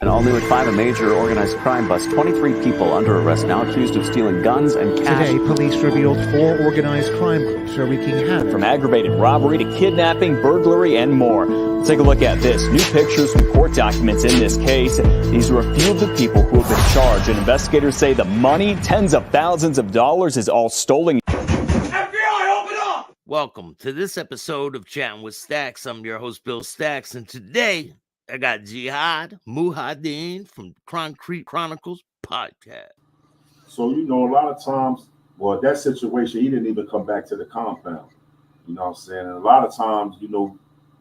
All new at 5, a major organized crime bust. 23 people under arrest now accused of stealing guns and cash. Today, police revealed 4 organized crime groups are wreaking havoc. From aggravated robbery to kidnapping, burglary, and more. Let's take a look at this. New pictures from court documents in this case. These are a few of the people who have been charged, and investigators say the money, tens of thousands of dollars, is all stolen. FBI, open up! Welcome to this episode of Chattin with Staxx. I'm your host, Bill Staxx, and today I got Jihad Muhaddin from Chronicles podcast. So, a lot of times, that situation, he didn't even come back to the compound. You know what I'm saying? And a lot of times,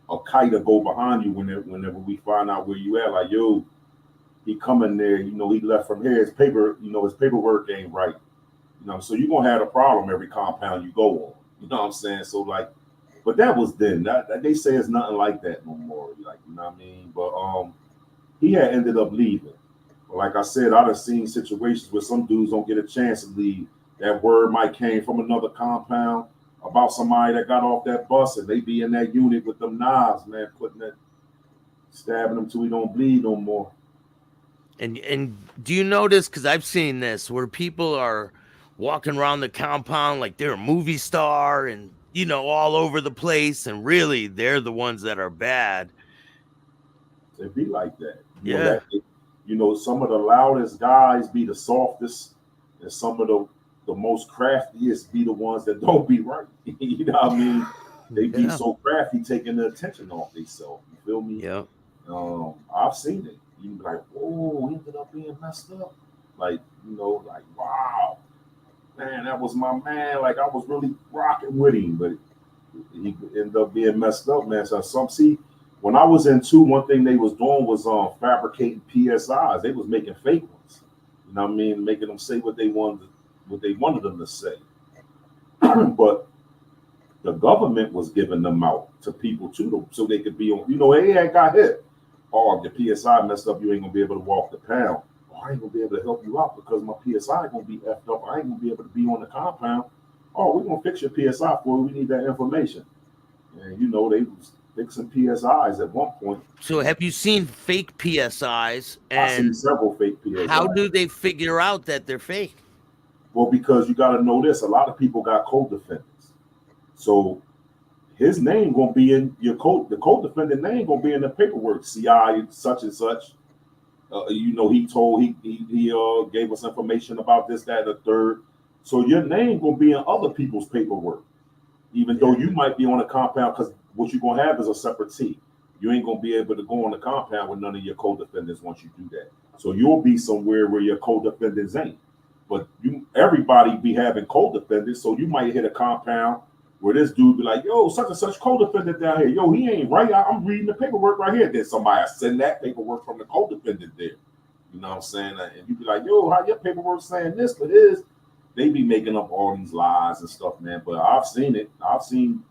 a kite will go behind you whenever we find out where you at. Like, yo, he coming there, he left from here. His paperwork ain't right. So you're going to have a problem every compound you go on. You know what I'm saying? So, but that was then. That they say it's nothing like that no more. You know what I mean? But he had ended up leaving. But like I said, I'd have seen situations where some dudes don't get a chance to leave. That word might came from another compound about somebody that got off that bus, and they be in that unit with them knives, man, stabbing them till he don't bleed no more. And do you notice? Because I've seen this where people are walking around the compound like they're a movie star and all over the place, and really they're the ones that are bad. It be like that. Yeah. Some of the loudest guys be the softest, and some of the most craftiest be the ones that don't be right. You know what I mean? They be so crafty, taking the attention off themselves. You feel me? Yeah. I've seen it. You be like, oh, he ended up being messed up. Wow. Man, that was my man. I was really rocking with him, but he ended up being messed up, man. So when I was in 2, one thing they was doing was fabricating PSIs. They was making fake ones. You know what I mean? Making them say what they wanted them to say. But the government was giving them out to people too, so they could be on. They had got hit. Oh, if your PSI messed up, you ain't gonna be able to walk the pound. I ain't gonna be able to help you out because my PSI gonna be effed up. I ain't gonna be able to be on the compound. Oh, we're gonna fix your PSI for you. We need that information. And they was fixing PSIs at one point. So have you seen fake PSIs? And I've seen several fake PSIs. How do they figure out that they're fake? Well, because you got to know this. A lot of people got co-defendants. So his name gonna be in your the co-defendant name gonna be in the paperwork. CI such and such. He gave us information about this, that, and the third. So your name gonna be in other people's paperwork, even though you might be on a compound, because what you're gonna have is a separate team. You ain't gonna be able to go on the compound with none of your co-defendants once you do that. So you'll be somewhere where your co-defendants ain't. But everybody be having co-defendants, so you might hit a compound where this dude be like, yo, such and such co-defendant down here. Yo, he ain't right. I'm reading the paperwork right here. Then somebody send that paperwork from the co-defendant there. You know what I'm saying? And you be like, yo, how your paperwork saying this but his? They be making up all these lies and stuff, man. But I've seen it. I've seen,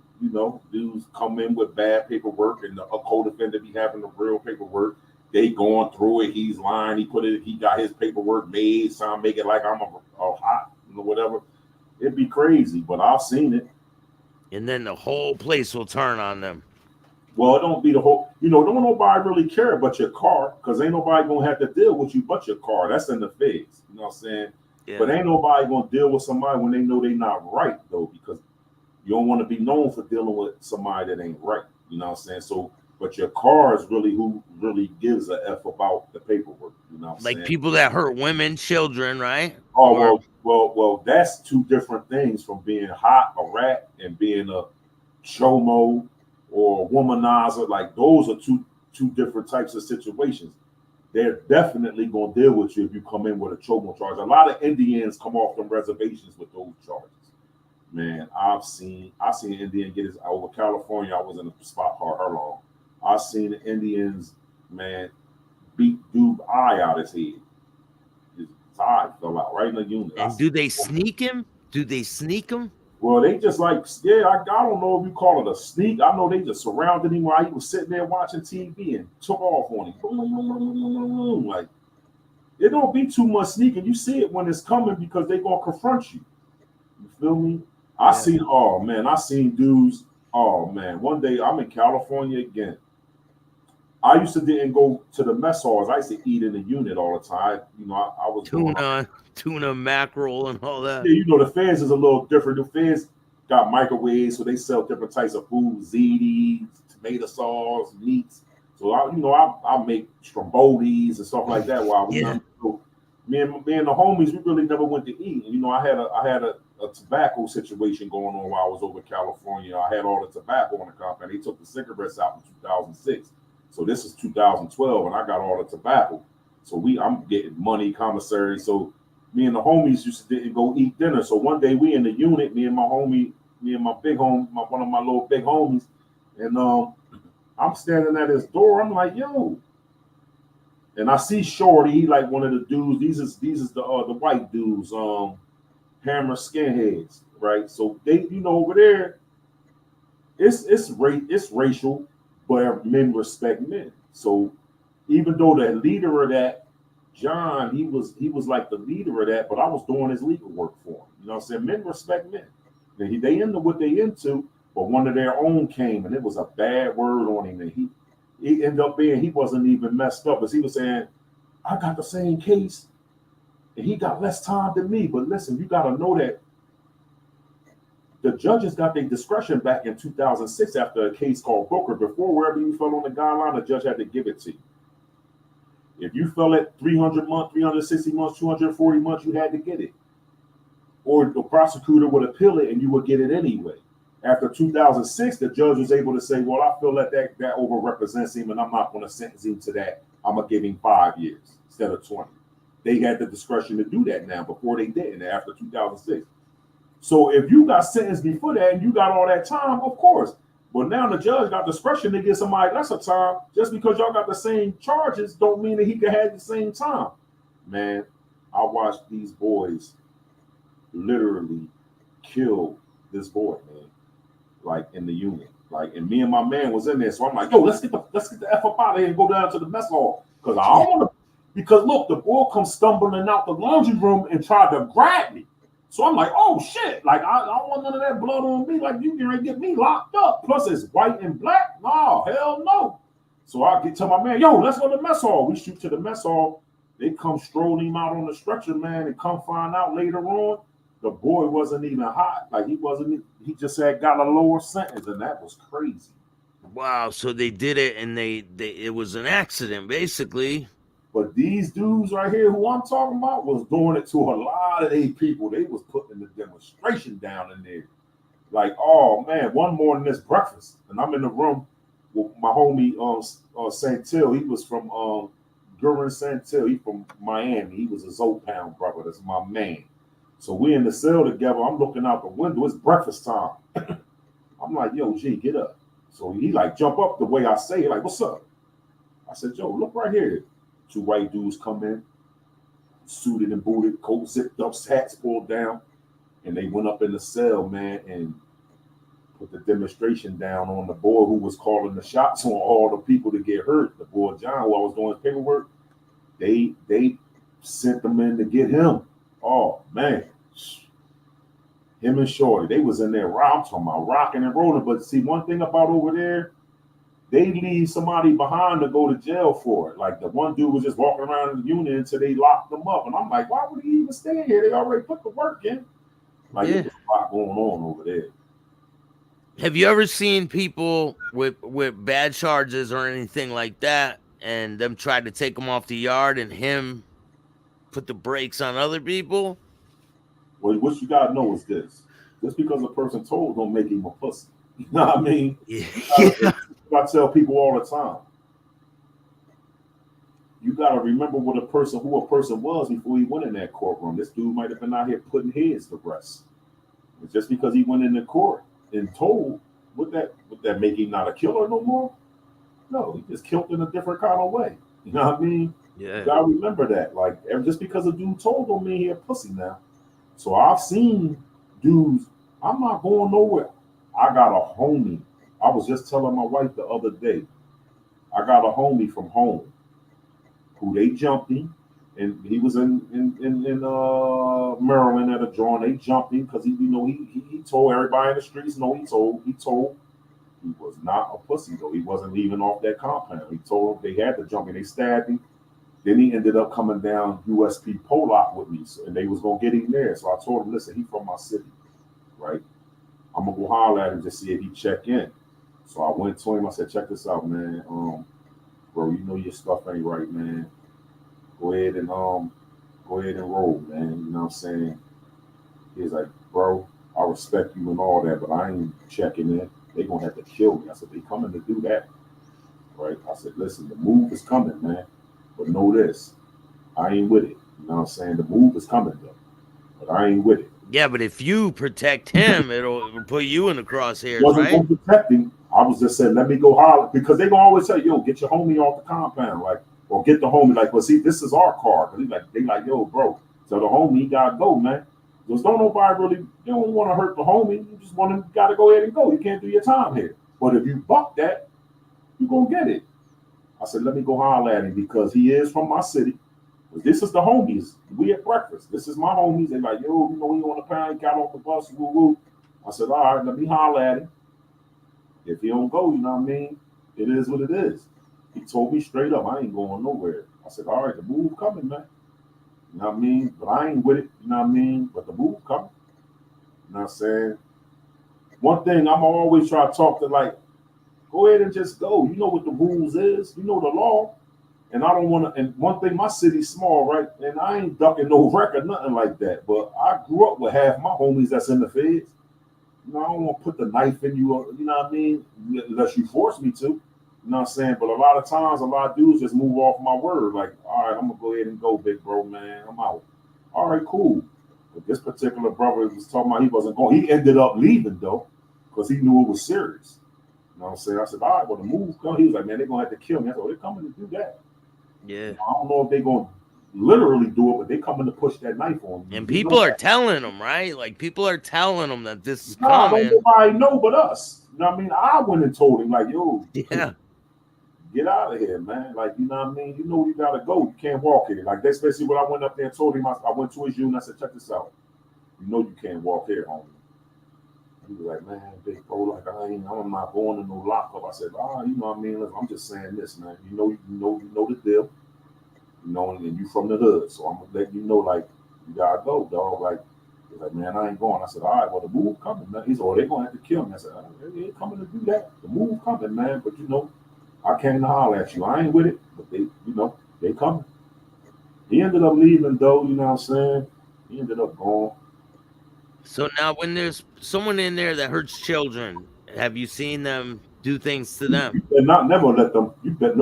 dudes come in with bad paperwork and a co-defendant be having the real paperwork. They going through it. He's lying. He got his paperwork made. So I make it like I'm a hot, whatever. It'd be crazy, but I've seen it. And then the whole place will turn on them. Well, it don't be the whole, don't nobody really care but your car, because ain't nobody gonna have to deal with you but your car. That's in the feds. You know what I'm saying? Yeah. But ain't nobody gonna deal with somebody when they know they not right, though, because you don't want to be known for dealing with somebody that ain't right. You know what I'm saying? So, but your car is really who really gives a F about the paperwork. You know what I'm saying? Like people that hurt women, children, right? Oh, well, that's 2 different things from being hot, a rat, and being a chomo or a womanizer. Like those are two different types of situations. They're definitely going to deal with you if you come in with a chomo charge. A lot of Indians come off them reservations with those charges. Man, I've seen an Indian get his over California. I was in a spot called Hurlong. I've seen the Indians, man, beat dude's eye out his head. His eye fell out right in the unit. And do they sneak him? Well, they just I don't know if you call it a sneak. I know they just surrounded him while he was sitting there watching TV and took off on him. Like, it don't be too much sneaking. You see it when it's coming because they gonna confront you. You feel me? I seen dudes. Oh man, one day I'm in California again. I used to didn't go to the mess halls. I used to eat in the unit all the time. I was doing tuna, mackerel, and all that. yeah, the feds is a little different. The feds got microwaves, so they sell different types of food, ziti, tomato sauce, meats. So I make strombolis and stuff like that while we so me and the homies, we really never went to eat. I had a tobacco situation going on while I was over in California. I had all the tobacco on the compound. They took the cigarettes out in 2006. So this is 2012, and I got all the tobacco. So I'm getting money, commissary. So me and the homies used to go eat dinner. So one day we in the unit, me and my big home, one of my little big homies, and I'm standing at his door. I'm like, yo. And I see Shorty, he like one of the dudes. These is the white dudes, hammer skinheads, right? So they, over there, it's racial, but men respect men. So even though the leader of that, John, he was like the leader of that, but I was doing his legal work for him. You know what I'm saying? Men respect men. They into what they into, but one of their own came, and it was a bad word on him, and he ended up being, he wasn't even messed up, because he was saying, I got the same case, and he got less time than me. But listen, you got to know that the judges got their discretion back in 2006 after a case called Booker. Before, wherever you fell on the guideline, the judge had to give it to you. If you fell at 300 months, 360 months, 240 months, you had to get it. Or the prosecutor would appeal it, and you would get it anyway. After 2006, the judge was able to say, well, I feel that overrepresents him, and I'm not going to sentence him to that. I'm going to give him 5 years instead of 20. They had the discretion to do that now. Before they didn't, after 2006. So if you got sentenced before that and you got all that time, of course. But now the judge got discretion to give somebody lesser time. Just because y'all got the same charges don't mean that he could have the same time. Man, I watched these boys literally kill this boy, man. Like in the unit, and me and my man was in there, so I'm like, yo, let's get the F up out of here and go down to the mess hall, because I don't want to. Because look, the boy comes stumbling out the laundry room and tried to grab me, so I'm like, oh shit, like I don't want none of that blood on me, like you can get me locked up. Plus it's white and black, no, hell no. So I get to my man, yo, let's go to the mess hall. We shoot to the mess hall. They come strolling him out on the stretcher, man, and come find out later on, the boy wasn't even hot. Like he just had got a lower sentence, and that was crazy. Wow, so they did it, and they it was an accident, basically. But these dudes right here who I'm talking about was doing it to a lot of these people. They was putting the demonstration down in there. Like, oh man, one morning it's breakfast, and I'm in the room with my homie Santil. He was from Gurin Santil. He from Miami. He was a Zopound brother. That's my man. So we in the cell together. I'm looking out the window. It's breakfast time. I'm like, yo, G, get up. So he like jump up the way I say, like, what's up? I said, yo, look right here. Two white dudes come in, suited and booted, coat zipped up, hats pulled down, and they went up in the cell, man, and put the demonstration down on the boy who was calling the shots on all the people to get hurt. The boy John, who I was doing his paperwork, they sent them in to get him. Oh man. Him and Shorty, they was in there. I'm talking about rocking and rolling. But see, one thing about over there, they leave somebody behind to go to jail for it. Like the one dude was just walking around in the unit until they locked them up. And I'm like, why would he even stay here? They already put the work in. Like, there's a lot going on over there. Have you ever seen people with bad charges or anything like that, and them try to take them off the yard, and him put the brakes on other people? Well, what you gotta know is this: just because a person told don't make him a pussy. You know what I mean? Yeah. I tell people all the time. You gotta remember who a person was before he went in that courtroom. This dude might have been out here putting heads to rest. But just because he went into court and told, would that make him not a killer no more? No, he just killed in a different kind of way. You know what I mean? Yeah. You gotta remember that. Like, just because a dude told don't mean he a pussy now. So I've seen dudes, I'm not going nowhere. I got a homie. I was just telling my wife the other day, I got a homie from home who they jumped him, and he was in Maryland at a joint. They jumped him because he told everybody in the streets, he told. He was not a pussy though. He wasn't leaving off that compound. He told them they had to jump and they stabbed him. Then he ended up coming down USP Pollock with me, and they was gonna get him there. So I told him, listen, he from my city, right? I'm gonna go holler at him to see if he check in. So I went to him. I said, check this out, man. Bro, you know your stuff ain't right, man. Go ahead and roll, man. You know what I'm saying? He's like, bro, I respect you and all that, but I ain't checking in. They gonna have to kill me. I said, they coming to do that, right? I said, listen, the move is coming, man. But know this, I ain't with it. You know what I'm saying? The move is coming though, but I ain't with it. Yeah, but if you protect him, it'll put you in the crosshairs, Wasn't right? going to protect him. I was just saying, let me go holler, because they gonna always say, yo, get your homie off the compound, like, or get the homie, like, well, see, this is our car. They like, yo, bro. So the homie, he gotta go, man. Because don't nobody really, you don't want to hurt the homie. You just want to, gotta go ahead and go. You can't do your time here. But if you buck that, you gonna get it. I said, let me go holler at him because he is from my city. This is the homies. We at breakfast. This is my homies. They like, yo, you know, he on the pound, he got off the bus, woo woo. I said, all right, let me holler at him. If he don't go, you know what I mean? It is what it is. He told me straight up, I ain't going nowhere. I said, all right, the move coming, man. You know what I mean? But I ain't with it, you know what I mean? But the move coming. You know what I'm saying? One thing I'm always trying to talk to, like, go ahead and just go. You know what the rules is. You know the law. And I don't want to, and one thing, my city's small, right? And I ain't ducking no record, nothing like that. But I grew up with half my homies that's in the feds. You know, I don't want to put the knife in you, you know what I mean? Unless you force me to. You know what I'm saying? But a lot of times, a lot of dudes just move off my word. Like, all right, I'm going to go ahead and go, big bro, man. I'm out. All right, cool. But this particular brother was talking about he wasn't going. He ended up leaving, though, because he knew it was serious. You know what I'm saying? I said, all right, well, the move come. He was like, man, they're going to have to kill me. I said, oh, they're coming to do that. Yeah. I don't know if they're going to literally do it, but they're coming to push that knife on me. And people are telling them, right? Like, people are telling them that this is Nah, coming. don't nobody know but us. You know what I mean? I went and told him, like, yo, Yeah. get out of here, man. Like, you know what I mean? You know you got to go. You can't walk here. Like, that's basically what I went up there and told him. I went to his unit and I said, check this out. You know you can't walk here, homie. He was like, man, big bro, like, I'm not going to no lockup. I said, you know what I mean? Listen, I'm just saying this, man. You know the deal. You know, and you from the hood, so I'm gonna let you know, like, you gotta go, dog. Like, he's like, man, I ain't going. I said, all right, well, the move coming, man. He said, oh, they're gonna have to kill me. I said, they ain't coming to do that. The move coming, man. But you know, I came to holler at you. I ain't with it, but they, you know, they coming. He ended up leaving, though. You know what I'm saying? He ended up going. So now, when there's someone in there that hurts children, have you seen them do things to them? You better not never let them. You better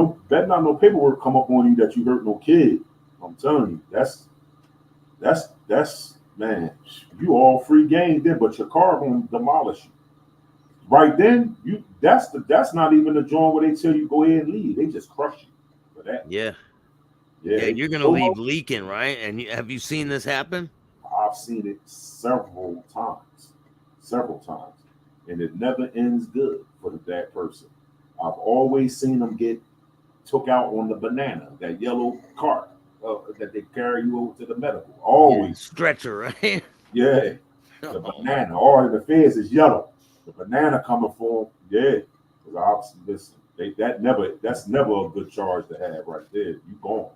not no paperwork come up on you that you hurt no kid. I'm telling you, that's man. You all free game then, but your car gonna demolish you. Right then, that's not even the joint where they tell you go ahead and leave. They just crush you for that. Yeah. Yeah, Yeah, you're gonna leave leaking, right? And have you seen this happen? I've seen it several times, and it never ends good for that person. I've always seen them get took out on the banana, that yellow cart that they carry you over to the medical. Always. Yeah, stretcher, right? Yeah, the banana. Or the feds is yellow. The banana coming for them. Yeah, because listen, that's never a good charge to have right there. You gone.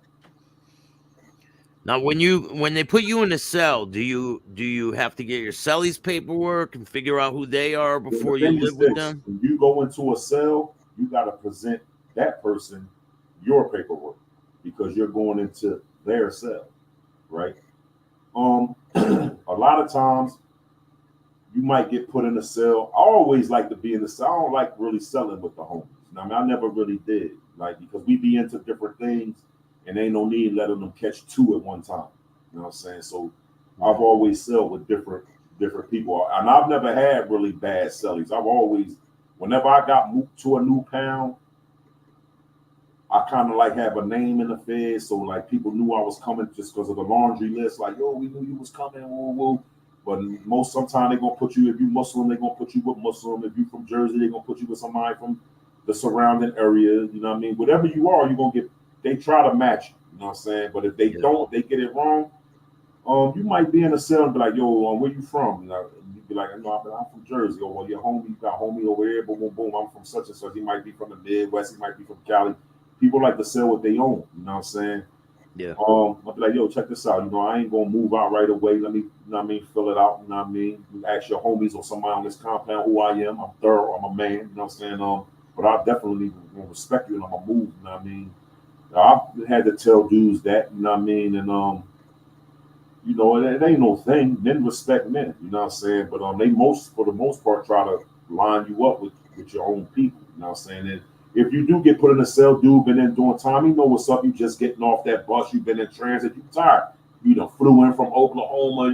Now, when they put you in a cell, do you have to get your cellies paperwork and figure out who they are before you live with them? When you go into a cell, you got to present that person your paperwork because you're going into their cell, right? A lot of times you might get put in a cell. I always like to be in the cell. I don't like really selling with the homies. I mean, I never really did, like, because we be into different things. And ain't no need letting them catch two at one time. You know what I'm saying? So I've always sold with different people. And I've never had really bad sellies. I've always, whenever I got moved to a new pound, I kind of like have a name in the Fed. So like people knew I was coming just because of the laundry list. Like, yo, we knew you was coming. Whoa, whoa. But sometimes they're going to put you, if you Muslim, they're going to put you with Muslim. If you from Jersey, they're going to put you with somebody from the surrounding area. You know what I mean? Whatever you are, you're going to get. They try to match you know what I'm saying? But if they don't, they get it wrong. You might be in a cell and be like, yo, where you from? And you'd be like, no, I'm from Jersey. Oh, well, your homie, you got homie over here, boom, boom, boom. I'm from such and such. He might be from the Midwest. He might be from Cali. People like to sell what they own. You know what I'm saying? Yeah. I'll be like, yo, check this out. You know, I ain't gonna move out right away. Let me, you know what I mean, fill it out. You know what I mean? You ask your homies or somebody on this compound who I am. I'm thorough. I'm a man. You know what I'm saying? But I definitely will respect you and I'm gonna move. You know what I mean? I've had to tell dudes that. You know what I mean? And you know, it ain't no thing. Men respect men. You know what I'm saying? But they for the most part, try to line you up with your own people. You know what I'm saying? And if you do get put in a cell, dude, been in doing time, you know what's up. You just getting off that bus. You've been in transit. You tired. You done flew in from Oklahoma.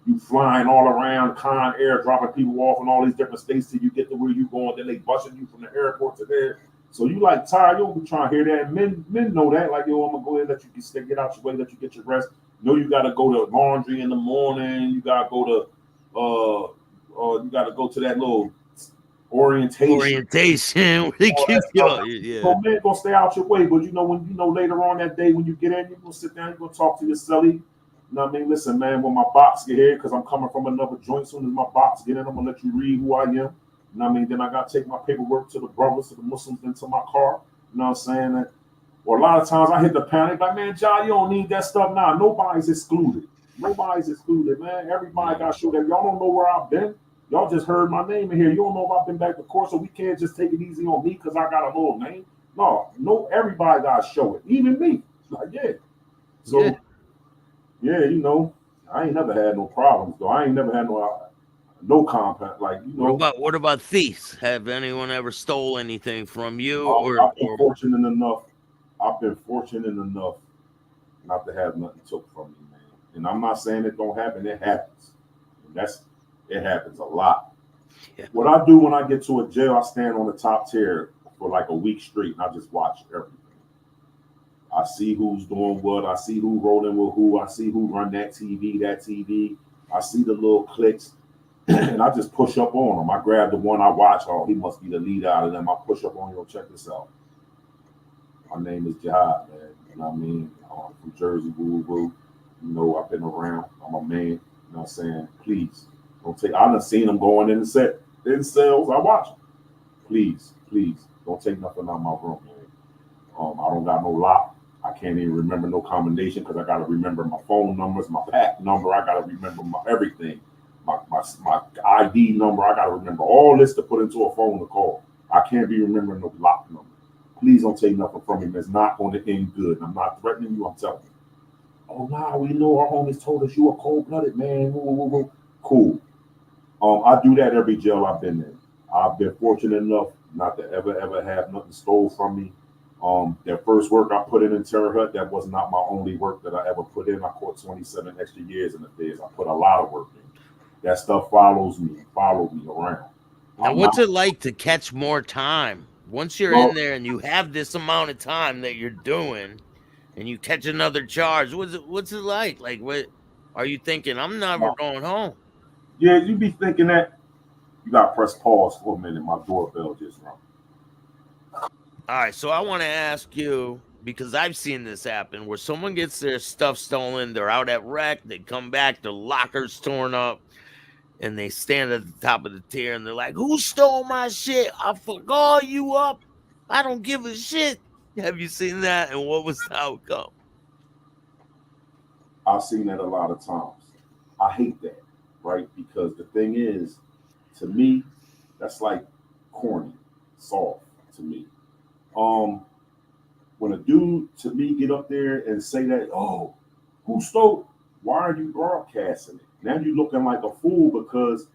You flying all around Con Air, dropping people off in all these different states till you get to where you going. Then they busting you from the airport to there. So you like tired. You don't be trying to hear that. And men know that. Like, yo, I'm gonna go ahead and let you get out your way, let you get your rest. You know you gotta go to laundry in the morning. You gotta go to that little orientation Where they give you, yeah. So man, gonna stay out your way. But you know, when you know later on that day when you get in, you're gonna sit down, you're gonna talk to your celly. You know what I mean? Listen, man, when my box get here, because I'm coming from another joint, soon as my box get in, I'm gonna let you read who I am. You know what I mean? Then I gotta take my paperwork to the brothers, to the Muslims, into my car. You know what I'm saying? Or a lot of times I hit the panic, like, man, John, you don't need that stuff now. Nobody's excluded. Nobody's excluded, man. Everybody got to show that. Y'all don't know where I've been. Y'all just heard my name in here. You don't know if I've been back to court, so we can't just take it easy on me because I got a little name. No, everybody got to show it. Even me. Like, yeah. So, yeah, you know, I ain't never had no problems, though. I ain't never had no compound. Like, you know. What about thieves? Have anyone ever stole anything from you? I've been fortunate enough not to have nothing took from me, man. And I'm not saying it don't happen. It happens. It happens a lot. Yeah. What I do when I get to a jail, I stand on the top tier for like a week straight, and I just watch everything. I see who's doing what. I see who rolling with who. I see who run that TV. I see the little clicks, and I just push up on them. I grab the one I watch. Oh, he must be the lead out of them. I push up on you. Check this out. My name is Jihad, man. You know what I mean? I'm from Jersey, woo. You know, I've been around. I'm a man. You know what I'm saying? Please, don't take. I done seen them going in the cells. I watch them. Please, don't take nothing out of my room, man. I don't got no lock. I can't even remember no combination because I got to remember my phone numbers, my pack number. I got to remember my everything. My ID number. I got to remember all this to put into a phone to call. I can't be remembering no lock number. Please don't take nothing from him. It's not going to end good. I'm not threatening you. I'm telling you. Oh, nah, we know our homies told us you a cold-blooded man. Woo. Cool. I do that every jail I've been in. I've been fortunate enough not to ever have nothing stole from me. That first work I put in Terre Haute, that was not my only work that I ever put in. I caught 27 extra years in the feds. I put a lot of work in. That stuff followed me around. Now, what's it like to catch more time? Once you're in there and you have this amount of time that you're doing and you catch another charge, what's it like? Like, what are you thinking? I'm never going home. Yeah, you be thinking that. You got to press pause for a minute. My doorbell just rung. All right, so I want to ask you, because I've seen this happen, where someone gets their stuff stolen, they're out at rec, they come back, their locker's torn up, and they stand at the top of the tier, and they're like, who stole my shit? I forgot you up. I don't give a shit. Have you seen that, and what was the outcome? I've seen that a lot of times. I hate that, right? Because the thing is, to me, that's like corny, soft to me. When a dude to me get up there and say that, oh, who stole? Why are you broadcasting it? Now you're looking like a fool because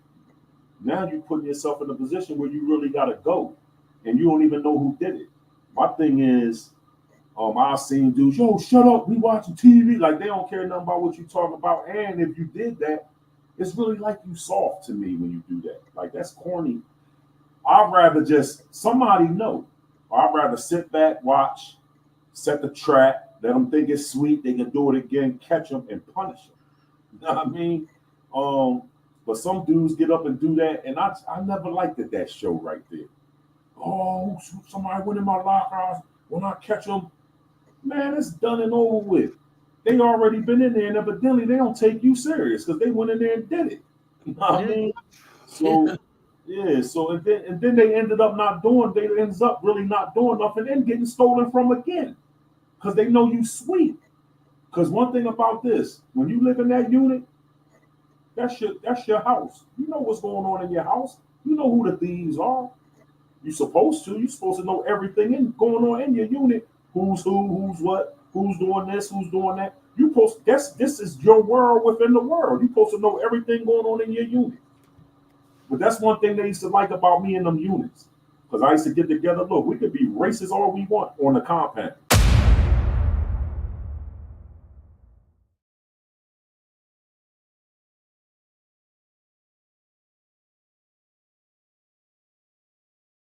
now you're putting yourself in a position where you really got to go and you don't even know who did it. My thing is, I've seen dudes, yo, shut up, we watching TV. Like, they don't care nothing about what you talking about. And if you did that, it's really like you soft to me when you do that. Like, that's corny. I'd rather just somebody know. I'd rather sit back, watch, set the trap, let them think it's sweet. They can do it again, catch them, and punish them. You know what I mean? But some dudes get up and do that, and I never liked it, that show right there. Oh, somebody went in my locker. When I catch them, man, it's done and over with. they already been in there, and evidently they don't take you serious because they went in there and did it. You know what I mean? So yeah, so and then they ended up they ends up really not doing nothing and getting stolen from again. Because they know you sweet. Because one thing about this, when you live in that unit, that's your house. You know what's going on in your house. You know who the thieves are. You're supposed to. You're supposed to know everything going on in your unit. Who's who, who's what, who's doing this, who's doing that. This is your world within the world. You're supposed to know everything going on in your unit. But that's one thing they used to like about me in them units. Because I used to get together. Look, we could be racist all we want on the compound.